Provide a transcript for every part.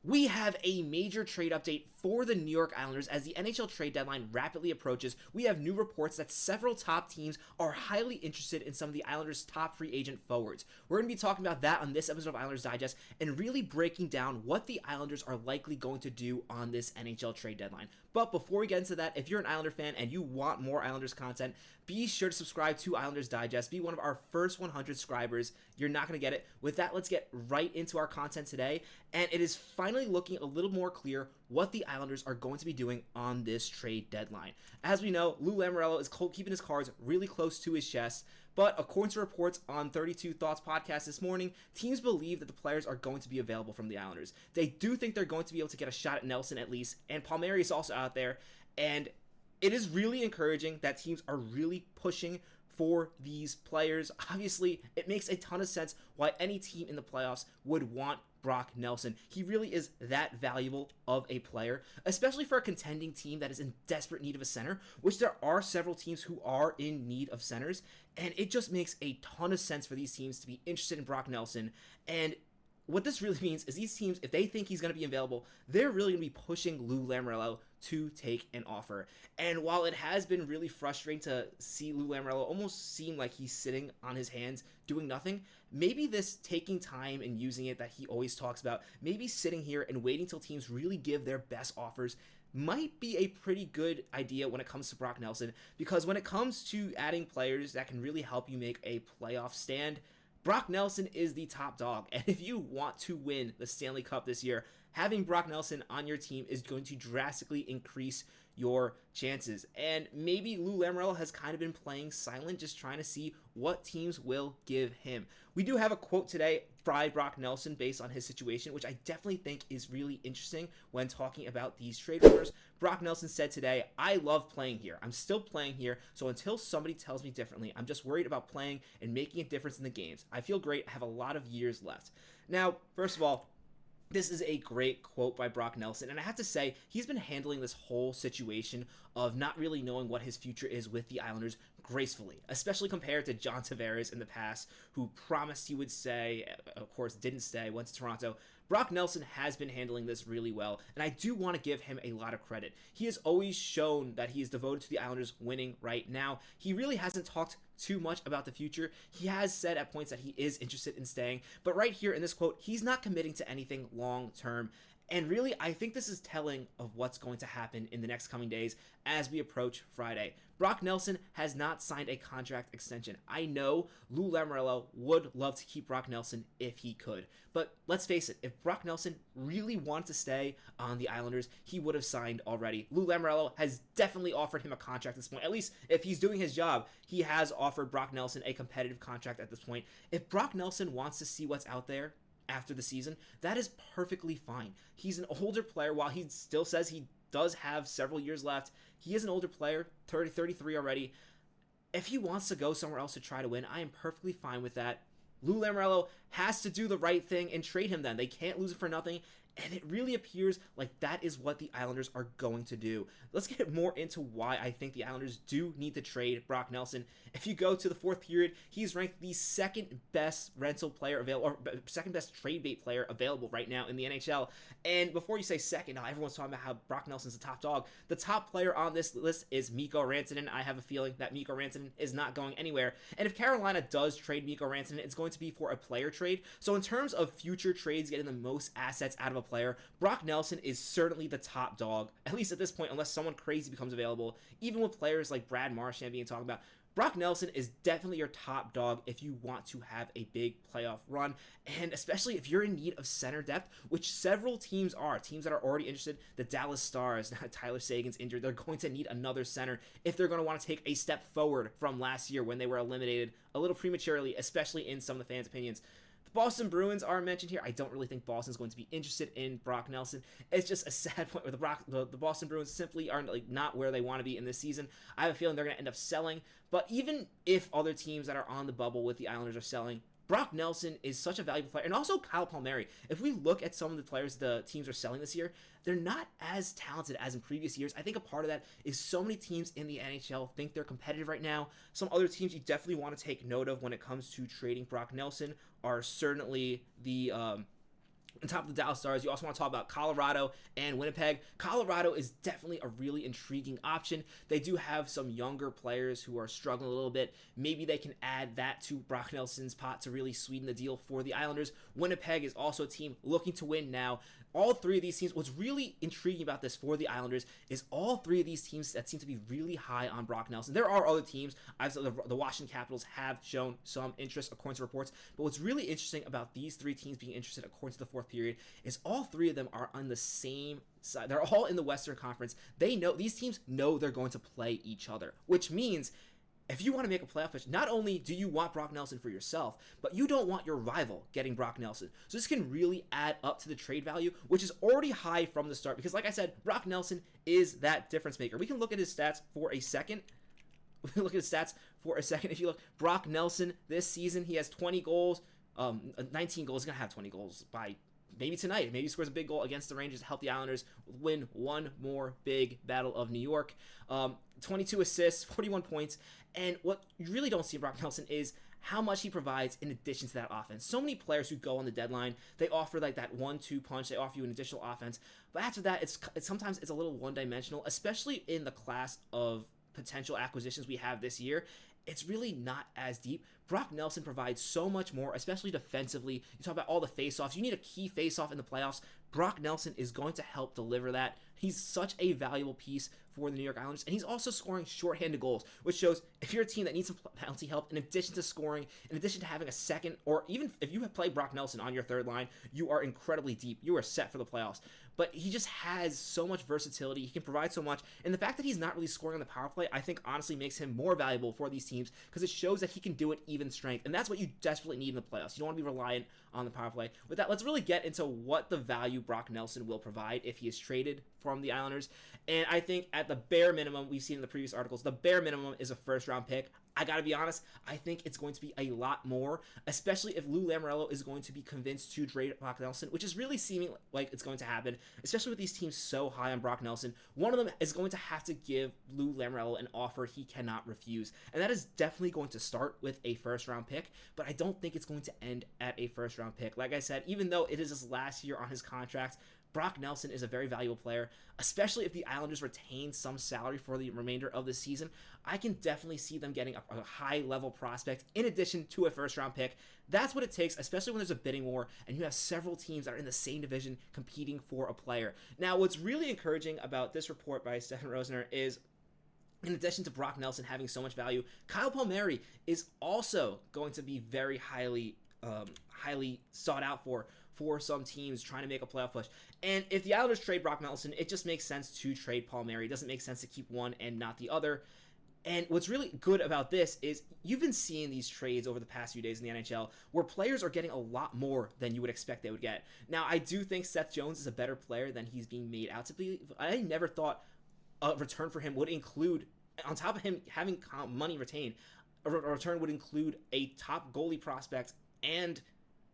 We have a major trade update for the New York Islanders as the NHL trade deadline rapidly approaches. We have new reports that several top teams are highly interested in some of the Islanders' top free agent forwards. We're going to be talking about that on this episode of Islanders Digest and really breaking down what the Islanders are likely going to do on this NHL trade deadline. But before we get into that, if you're an Islander fan and you want more Islanders content, be sure to subscribe to Islanders Digest. Be one of our first 100 subscribers. You're not going to get it. With that, let's get right into our content today. And it is finally looking a little more clear what the Islanders are going to be doing on this trade deadline. As we know, Lou Lamoriello is keeping his cards really close to his chest. But according to reports on 32 Thoughts podcast this morning, teams believe that the players are going to be available from the Islanders. They do think they're going to be able to get a shot at Nelson at least, and Palmieri is also out there. And it is really encouraging that teams are really pushing for these players. Obviously, it makes a ton of sense why any team in the playoffs would want Brock Nelson. He really is that valuable of a player, especially for a contending team that is in desperate need of a center, which there are several teams who are in need of centers, and it just makes a ton of sense for these teams to be interested in Brock Nelson. And what this really means is these teams, if they think he's going to be available, they're really going to be pushing Lou Lamoriello to take an offer. And while it has been really frustrating to see Lou Lamoriello almost seem like he's sitting on his hands doing nothing, maybe this taking time and using it that he always talks about, maybe sitting here and waiting till teams really give their best offers might be a pretty good idea when it comes to Brock Nelson, because when it comes to adding players that can really help you make a playoff stand, Brock Nelson is the top dog. And if you want to win the Stanley Cup this year, having Brock Nelson on your team is going to drastically increase your chances. And maybe Lou Lamoriello has kind of been playing silent, just trying to see what teams will give him. We do have a quote today by Brock Nelson based on his situation, which I definitely think is really interesting when talking about these trade rumors. Brock Nelson said today, "I love playing here. I'm still playing here, so until somebody tells me differently, I'm just worried about playing and making a difference in the games. I feel great. I have a lot of years left." Now, first of all, this is a great quote by Brock Nelson, and I have to say, he's been handling this whole situation of not really knowing what his future is with the Islanders gracefully, especially compared to John Tavares in the past, who promised he would stay, of course didn't stay, went to Toronto. Brock Nelson has been handling this really well, and I do want to give him a lot of credit. He has always shown that he is devoted to the Islanders winning right now. He really hasn't talked too much about the future. He has said at points that he is interested in staying, but right here in this quote, he's not committing to anything long term. And really, I think this is telling of what's going to happen in the next coming days as we approach Friday. Brock Nelson has not signed a contract extension. I know Lou Lamoriello would love to keep Brock Nelson if he could. But let's face it, if Brock Nelson really wanted to stay on the Islanders, he would have signed already. Lou Lamoriello has definitely offered him a contract at this point. At least if he's doing his job, he has offered Brock Nelson a competitive contract at this point. If Brock Nelson wants to see what's out there after the season, that is perfectly fine. He's an older player. While he still says he does have several years left, he is an older player, 33 already. If he wants to go somewhere else to try to win, I am perfectly fine with that. Lou Lamoriello has to do the right thing and trade him then. They can't lose it for nothing. And it really appears like that is what the Islanders are going to do. Let's get more into why I think the Islanders do need to trade Brock Nelson. If you go to the fourth period, he's ranked the second best rental player available, or second best trade bait player available right now in the NHL. And before you say second, now everyone's talking about how Brock Nelson's the top dog. The top player on this list is Mikko Rantanen. I have a feeling that Mikko Rantanen is not going anywhere. And if Carolina does trade Mikko Rantanen, it's going to be for a player trade. So in terms of future trades, getting the most assets out of a player, Brock Nelson is certainly the top dog, at least at this point, unless someone crazy becomes available. Even with players like Brad Marchand being talked about, Brock Nelson is definitely your top dog if you want to have a big playoff run, and especially if you're in need of center depth, which several teams are. Teams that are already interested, the Dallas Stars, Tyler Sagan's injured, they're going to need another center if they're going to want to take a step forward from last year when they were eliminated a little prematurely, especially in some of the fans' opinions. The Boston Bruins are mentioned here. I don't really think Boston's going to be interested in Brock Nelson. It's just a sad point where the Boston Bruins simply are not where they want to be in this season. I have a feeling they're going to end up selling. But even if other teams that are on the bubble with the Islanders are selling, Brock Nelson is such a valuable player. And also Kyle Palmieri. If we look at some of the players the teams are selling this year, they're not as talented as in previous years. I think a part of that is so many teams in the NHL think they're competitive right now. Some other teams you definitely want to take note of when it comes to trading Brock Nelson are certainly the On top of the Dallas Stars, you also want to talk about Colorado and Winnipeg. Colorado is definitely a really intriguing option. They do have some younger players who are struggling a little bit. Maybe they can add that to Brock Nelson's pot to really sweeten the deal for the Islanders. Winnipeg is also a team looking to win now. All three of these teams, what's really intriguing about this for the Islanders is all three of these teams that seem to be really high on Brock Nelson. There are other teams, obviously the Washington Capitals have shown some interest according to reports, but what's really interesting about these three teams being interested according to the fourth period is all three of them are on the same side. They're all in the Western Conference. They know, these teams know they're going to play each other, which means if you want to make a playoff push, not only do you want Brock Nelson for yourself, but you don't want your rival getting Brock Nelson. So this can really add up to the trade value, which is already high from the start. Because like I said, Brock Nelson is that difference maker. We can look at his stats for a second. If you look, Brock Nelson this season, he has 20 goals, 19 goals. He's going to have 20 goals by maybe tonight. Maybe he scores a big goal against the Rangers to help the Islanders win one more big Battle of New York. 22 assists, 41 points. And what you really don't see in Brock Nelson is how much he provides in addition to that offense. So many players who go on the deadline, they offer like that 1-2 punch. They offer you an additional offense. But after that, it's sometimes it's a little one-dimensional, especially in the class of potential acquisitions we have this year. It's really not as deep. Brock Nelson provides so much more, especially defensively. You talk about all the faceoffs. You need a key faceoff in the playoffs. Brock Nelson is going to help deliver that. He's such a valuable piece for the New York Islanders, and he's also scoring shorthanded goals, which shows if you're a team that needs some penalty help, in addition to scoring, in addition to having a second, or even if you have played Brock Nelson on your third line, you are incredibly deep. You are set for the playoffs. But he just has so much versatility. He can provide so much, and the fact that he's not really scoring on the power play, I think honestly makes him more valuable for these teams because it shows that he can do it even strength, and that's what you desperately need in the playoffs. You don't want to be reliant on the power play. With that, let's really get into what the value Brock Nelson will provide if he is traded from the Islanders. And I think at the bare minimum, we've seen in the previous articles, the bare minimum is a first-round pick. I gotta be honest, I think it's going to be a lot more, especially if Lou Lamoriello is going to be convinced to trade Brock Nelson, which is really seeming like it's going to happen, especially with these teams so high on Brock Nelson. One of them is going to have to give Lou Lamoriello an offer he cannot refuse, and that is definitely going to start with a first-round pick, but I don't think it's going to end at a first-round pick. Like I said, even though it is his last year on his contract, Brock Nelson is a very valuable player, especially if the Islanders retain some salary for the remainder of the season. I can definitely see them getting a high-level prospect in addition to a first-round pick. That's what it takes, especially when there's a bidding war and you have several teams that are in the same division competing for a player. Now, what's really encouraging about this report by Stefan Rosner is, in addition to Brock Nelson having so much value, Kyle Palmieri is also going to be very highly sought out for some teams trying to make a playoff push. And if the Islanders trade Brock Nelson, it just makes sense to trade Palmieri. It doesn't make sense to keep one and not the other. And what's really good about this is you've been seeing these trades over the past few days in the NHL where players are getting a lot more than you would expect they would get. Now, I do think Seth Jones is a better player than he's being made out to be. I never thought a return for him would include, on top of him having money retained, a return would include a top goalie prospect and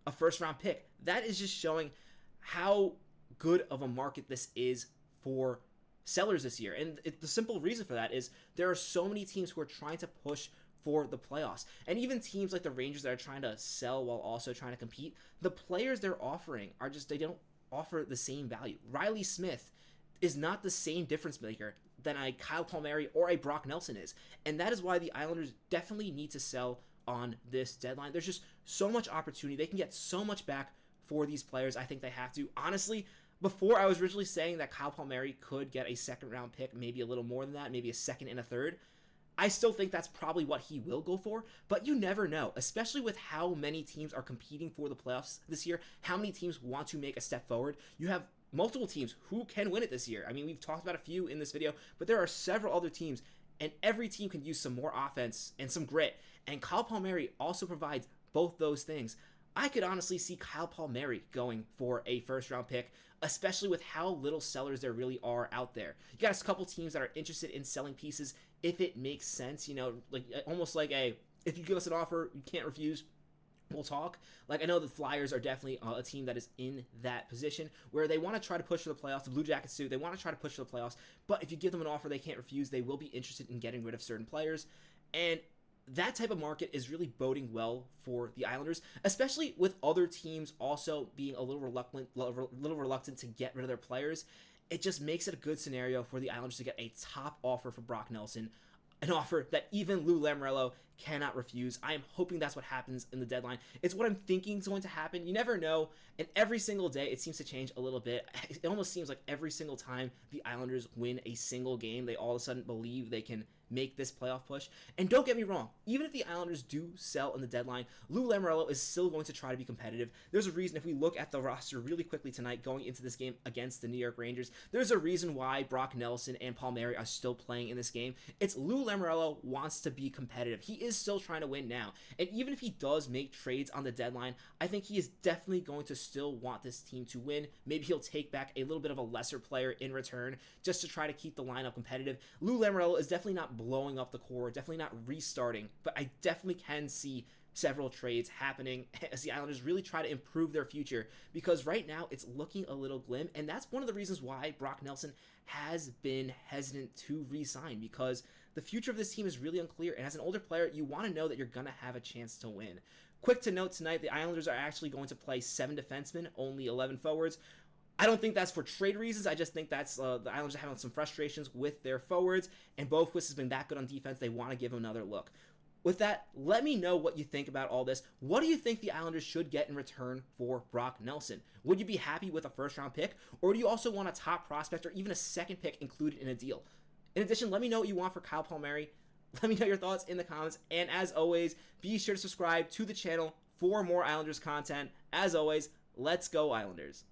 a first-round pick. That is just showing how good of a market this is for sellers this year. And the simple reason for that is there are so many teams who are trying to push for the playoffs. And even teams like the Rangers that are trying to sell while also trying to compete, the players they're offering are just, they don't offer the same value. Riley Smith is not the same difference maker than a Kyle Palmieri or a Brock Nelson is. And that is why the Islanders definitely need to sell on this deadline. There's just so much opportunity. They can get so much back for these players. I think they have to. Honestly, before I was originally saying that Kyle Palmieri could get a second-round pick, maybe a little more than that, maybe a second and a third. I still think that's probably what he will go for, but you never know, especially with how many teams are competing for the playoffs this year, how many teams want to make a step forward. You have multiple teams who can win it this year. I mean, we've talked about a few in this video, but there are several other teams, and every team can use some more offense and some grit. And Kyle Palmieri also provides both those things. I could honestly see Kyle Palmieri going for a first-round pick, especially with how little sellers there really are out there. You got a couple teams that are interested in selling pieces if it makes sense, you know, like almost like if you give us an offer, you can't refuse, we'll talk. Like, I know the Flyers are definitely a team that is in that position where they want to try to push for the playoffs. The Blue Jackets too, they want to try to push for the playoffs, but if you give them an offer they can't refuse, they will be interested in getting rid of certain players. And that type of market is really boding well for the Islanders, especially with other teams also being a little reluctant to get rid of their players. It just makes it a good scenario for the Islanders to get a top offer for Brock Nelson, an offer that even Lou Lamoriello cannot refuse. I am hoping that's what happens in the deadline. It's what I'm thinking is going to happen. You never know, and every single day it seems to change a little bit. It almost seems like every single time the Islanders win a single game, they all of a sudden believe they can make this playoff push. And don't get me wrong, even if the Islanders do sell in the deadline, Lou Lamoriello is still going to try to be competitive. There's a reason, if we look at the roster really quickly tonight going into this game against the New York Rangers, there's a reason why Brock Nelson and Palmieri are still playing in this game. It's Lou Lamoriello wants to be competitive. He is still trying to win now. And even if he does make trades on the deadline, I think he is definitely going to still want this team to win. Maybe he'll take back a little bit of a lesser player in return just to try to keep the lineup competitive. Lou Lamoriello is definitely not blowing up the core, definitely not restarting, but I definitely can see several trades happening as the Islanders really try to improve their future, because right now it's looking a little glim, and that's one of the reasons why Brock Nelson has been hesitant to re-sign, because the future of this team is really unclear, and as an older player, you want to know that you're going to have a chance to win. Quick to note tonight, the Islanders are actually going to play 7 defensemen, only 11 forwards. I don't think that's for trade reasons. I just think that's the Islanders are having some frustrations with their forwards, and Boquist has been that good on defense. They want to give him another look. With that, let me know what you think about all this. What do you think the Islanders should get in return for Brock Nelson? Would you be happy with a first-round pick, or do you also want a top prospect or even a second pick included in a deal? In addition, let me know what you want for Kyle Palmieri. Let me know your thoughts in the comments, and as always, be sure to subscribe to the channel for more Islanders content. As always, let's go Islanders.